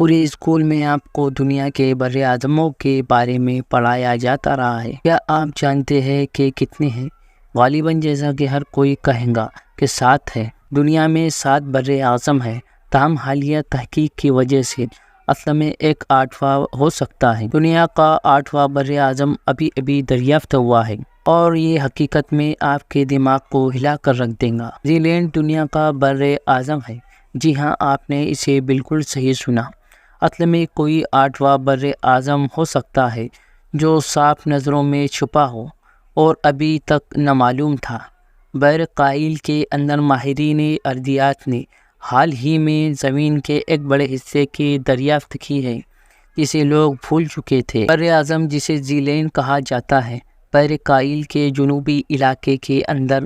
پورے اسکول میں آپ کو دنیا کے بر اعظموں کے بارے میں پڑھایا جاتا رہا ہے۔ کیا آپ جانتے ہیں کہ کتنے ہیں؟ غالباً جیسا کہ ہر کوئی کہے گا کہ 7 ہے۔ دنیا میں 7 بر اعظم ہیں، تاہم حالیہ تحقیق کی وجہ سے اصل میں ایک 8واں ہو سکتا ہے۔ دنیا کا 8واں بر اعظم ابھی دریافت ہوا ہے اور یہ حقیقت میں آپ کے دماغ کو ہلا کر رکھ دے گا۔ نیوزی لینڈ دنیا کا بر اعظم ہے۔ جی ہاں، آپ نے اسے بالکل صحیح سنا۔ اصل میں کوئی 8واں بر اعظم ہو سکتا ہے جو صاف نظروں میں چھپا ہو اور ابھی تک نامعلوم تھا۔ بحر قائل کے اندر ماہرین ارضیات نے حال ہی میں زمین کے ایک بڑے حصے کی دریافت کی ہے جسے لوگ بھول چکے تھے۔ بر اعظم جسے نیوزی لینڈ کہا جاتا ہے، بحر قائل کے جنوبی علاقے کے اندر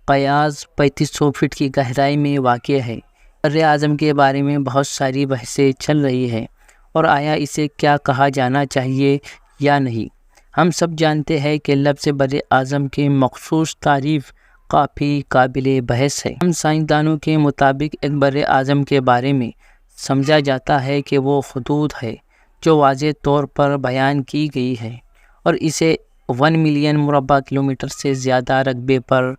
قیاس 3500 فٹ کی گہرائی میں واقع ہے۔ بر اعظم کے بارے میں بہت ساری بحثیں چل رہی ہیں اور آیا اسے کیا کہا جانا چاہیے یا نہیں۔ ہم سب جانتے ہیں کہ لفظ بر اعظم کی مخصوص تعریف کافی قابل بحث ہے۔ ہم سائنسدانوں کے مطابق ایک بر اعظم کے بارے میں سمجھا جاتا ہے کہ وہ حدود ہے جو واضح طور پر بیان کی گئی ہے اور اسے 1 ملین مربع کلومیٹر سے زیادہ رقبے پر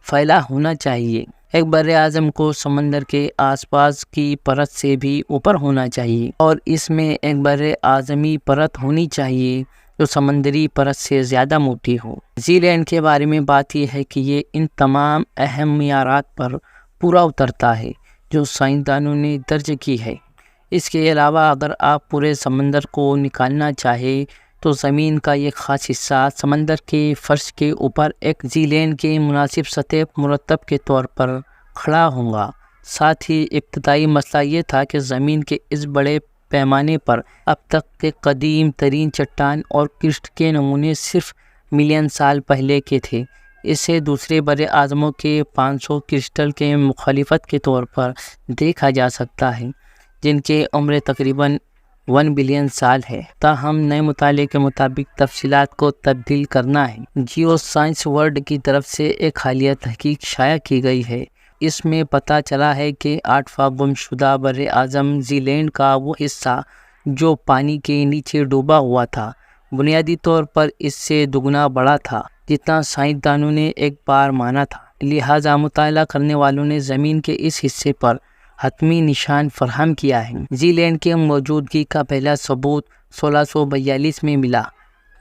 پھیلا ہونا چاہیے۔ ایک بر اعظم کو سمندر کے آس پاس کی پرت سے بھی اوپر ہونا چاہیے اور اس میں ایک بر اعظمی پرت ہونی چاہیے جو سمندری پرت سے زیادہ موٹی ہو۔ نیوزی لینڈ کے بارے میں بات یہ ہے کہ یہ ان تمام اہم معیارات پر پورا اترتا ہے جو سائنسدانوں نے درج کی ہے۔ اس کے علاوہ اگر آپ پورے سمندر کو نکالنا چاہیں تو زمین کا یہ خاص حصہ سمندر کے فرش کے اوپر ایک نیوزی لینڈ کے مناسب سطح مرتب کے طور پر کھڑا ہوگا۔ ساتھ ہی ابتدائی مسئلہ یہ تھا کہ زمین کے اس بڑے پیمانے پر اب تک کے قدیم ترین چٹان اور کرسٹ کے نمونے صرف ملین سال پہلے کے تھے۔ اسے دوسرے بر اعظموں کے 500 کرسٹل کے مخالفت کے طور پر دیکھا جا سکتا ہے جن کی عمر تقریباً 1 بلین سال ہے۔ تاہم نئے مطالعے کے مطابق تفصیلات کو تبدیل کرنا ہے۔ جیو سائنس ورلڈ کی طرف سے ایک حالیہ تحقیق شائع کی گئی ہے۔ اس میں پتہ چلا ہے کہ 8واں گم شدہ بر اعظم نیوزی لینڈ کا وہ حصہ جو پانی کے نیچے ڈوبا ہوا تھا بنیادی طور پر اس سے دگنا بڑا تھا جتنا سائنسدانوں نے ایک بار مانا تھا۔ لہٰذا مطالعہ کرنے والوں نے زمین کے اس حصے پر حتمی نشان فراہم کیا ہے۔ نیوزی لینڈ کی موجودگی کا پہلا ثبوت 1642 میں ملا۔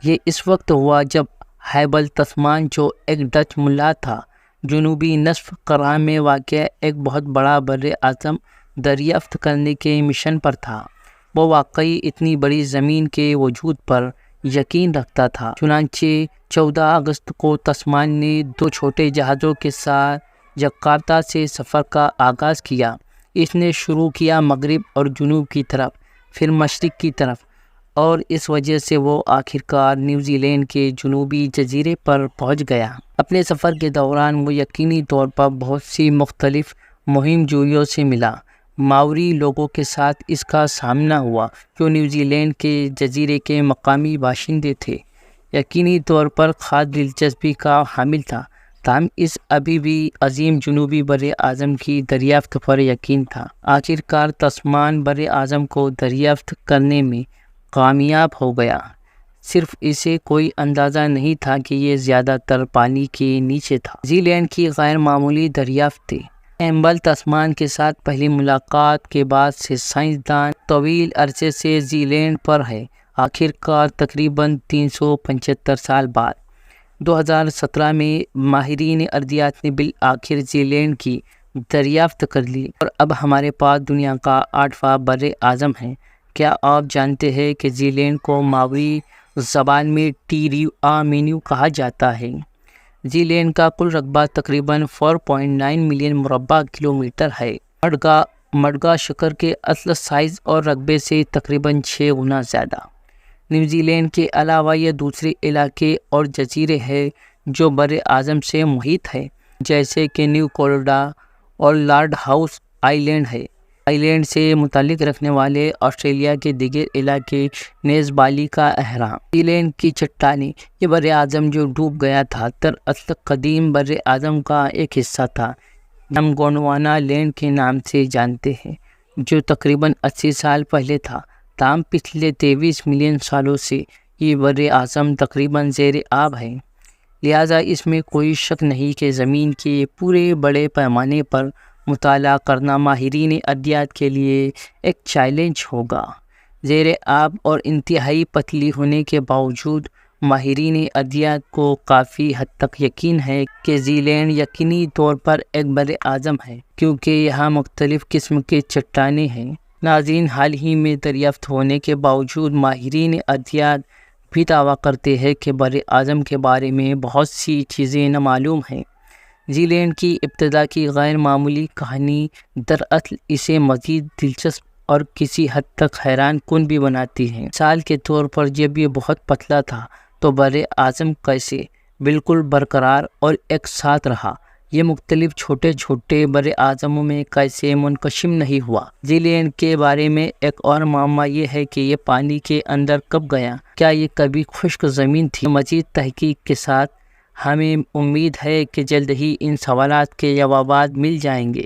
یہ اس وقت ہوا جب ہیبل تسمان جو ایک ڈچ ملا تھا جنوبی نصف کرہ میں واقع ایک بہت بڑا بر اعظم دریافت کرنے کے مشن پر تھا۔ وہ واقعی اتنی بڑی زمین کے وجود پر یقین رکھتا تھا۔ چنانچہ 14 اگست کو تسمان نے 2 چھوٹے جہازوں کے ساتھ جکارتہ سے سفر کا آغاز کیا۔ اس نے شروع کیا مغرب اور جنوب کی طرف، پھر مشرق کی طرف، اور اس وجہ سے وہ آخرکار نیوزی لینڈ کے جنوبی جزیرے پر پہنچ گیا۔ اپنے سفر کے دوران وہ یقینی طور پر بہت سی مختلف مہم جوئیوں سے ملا۔ ماوری لوگوں کے ساتھ اس کا سامنا ہوا جو نیوزی لینڈ کے جزیرے کے مقامی باشندے تھے۔ یقینی طور پر خاص دلچسپی کا حامل تھا، تاہم اس ابھی بھی عظیم جنوبی بر اعظم کی دریافت پر یقین تھا۔ آخرکار تسمان بر اعظم کو دریافت کرنے میں کامیاب ہو گیا۔ صرف اسے کوئی اندازہ نہیں تھا کہ یہ زیادہ تر پانی کے نیچے تھا۔ نیوزی لینڈ کی غیر معمولی دریافت تھی۔ ہیبل تسمان کے ساتھ پہلی ملاقات کے بعد سے سائنسدان طویل عرصے سے نیوزی لینڈ پر ہے۔ آخرکار تقریباً 375 سال بعد 2017 میں ماہرین ارضیات نے بالآخر نیوزی لینڈ کی دریافت کر لی اور اب ہمارے پاس دنیا کا 8واں بر اعظم ہے۔ کیا آپ جانتے ہیں کہ نیوزی لینڈ کو ماوری زبان میں ٹیریوآمینیو کہا جاتا ہے؟ نیوزی لینڈ کا کل رقبہ تقریباً 4.9 ملین مربع کلومیٹر ہے۔ مڈغاسکر کے اصل سائز اور رقبے سے تقریباً 6 گنا زیادہ۔ نیوزی لینڈ کے علاوہ یہ دوسرے علاقے اور جزیرے ہیں جو بر اعظم سے محیط ہے، جیسے کہ نیو کیلیڈونیا اور لارڈ ہاؤس آئی لینڈ ہے۔ آئی لینڈ سے متعلق رکھنے والے آسٹریلیا کے دیگر علاقے نیز بالی کا اہرام۔ نیوزی لینڈ کی چٹانیں یہ بر اعظم جو ڈوب گیا تھا دراصل قدیم بر اعظم کا ایک حصہ تھا ہم گونڈوانا لینڈ کے نام سے جانتے ہیں جو تقریباً 80 سال پہلے تھا، تاہم پچھلے 23 ملین سالوں سے یہ بر اعظم تقریباً زیر آب ہے۔ لہٰذا اس میں کوئی شک نہیں کہ زمین کے پورے بڑے پیمانے پر مطالعہ کرنا ماہرین ادویات کے لیے ایک چیلنج ہوگا۔ زیر آب اور انتہائی پتلی ہونے کے باوجود ماہرین ادویات کو کافی حد تک یقین ہے کہ نیوزی لینڈ یقینی طور پر ایک بر اعظم ہے، کیونکہ یہاں مختلف قسم کے چٹانیں ہیں۔ ناظرین، حال ہی میں دریافت ہونے کے باوجود ماہرین ادویات بھی دعویٰ کرتے ہیں کہ بر اعظم کے بارے میں بہت سی چیزیں نامعلوم ہیں۔ نیوزی لینڈ کی ابتدا کی غیر معمولی کہانی دراصل اسے مزید دلچسپ اور کسی حد تک حیران کن بھی بناتی ہے۔ مثال کے طور پر جب یہ بہت پتلا تھا تو بر اعظم کیسے بالکل برقرار اور ایک ساتھ رہا؟ یہ مختلف چھوٹے چھوٹے بر اعظموں میں کیسے منقسم نہیں ہوا؟ نیوزی لینڈ کے بارے میں ایک اور معمہ یہ ہے کہ یہ پانی کے اندر کب گیا؟ کیا یہ کبھی خشک زمین تھی؟ مزید تحقیق کے ساتھ ہمیں امید ہے کہ جلد ہی ان سوالات کے جوابات مل جائیں گے۔